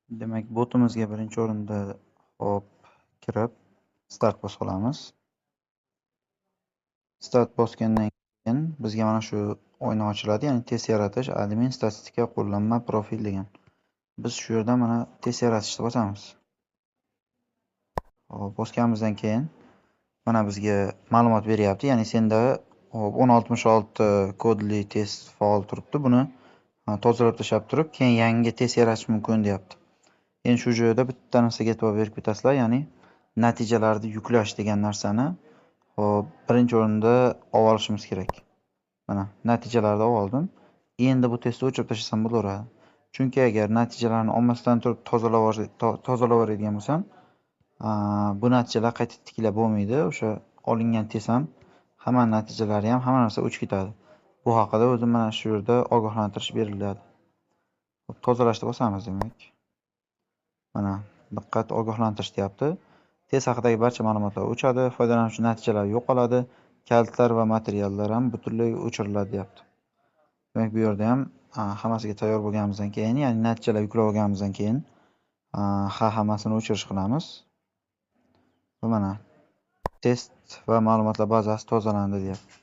Demak, botimizga birinchi o'rinda kirib start bosa olamiz. Start bosgandan keyin bizga mana shu oyna ochiladi, ya'ni test yaratish, admin, statistika, qo'llanma, profil degan. Biz shu yerda mana test yaratishni bosamiz. Bosganimizdan keyin mana bizga ma'lumot beryapti, ya'ni senda 1066 kodli test faol turibdi. Buni tozalab tashlab turib, keyin yangi test yaratish mumkin deyapti. Endi shu joyda bitta narsaga e'tibor berib ketasizlar, ya'ni natijalarni yuklash degan narsani birinchi o'rinda olishimiz kerak. Mana natijalarni oldim. Endi bu testni o'chirib tashlasam bo'laveradi. Chunki agar natijalarni olmasdan turib tozalayveradigan bo'lsam, bu natijalar qayta tiklab bo'lmaydi. O'sha olingan test ham, hamma natijalari ham, hamma narsa o'chib ketadi. Bu haqida o'zim mana shu yerda ogohlantirish beriladi. Tozalashni bosamiz demak. Mana diqqat, ogohlantirish deyapti. Test haqidagi barcha ma'lumotlar o'chadi, foydalanuvchi natijalari yo'qoladi, kalitlar va materiallar ham butunlay o'chiriladi deyapti. Demak, bu yerda ham hammasiga tayyor bo'lganimizdan keyin, ya'ni natijalar yuklab olganimizdan keyin hammasini o'chirish qilamiz. Va mana test va ma'lumotlar bazasi tozalandi deyapti.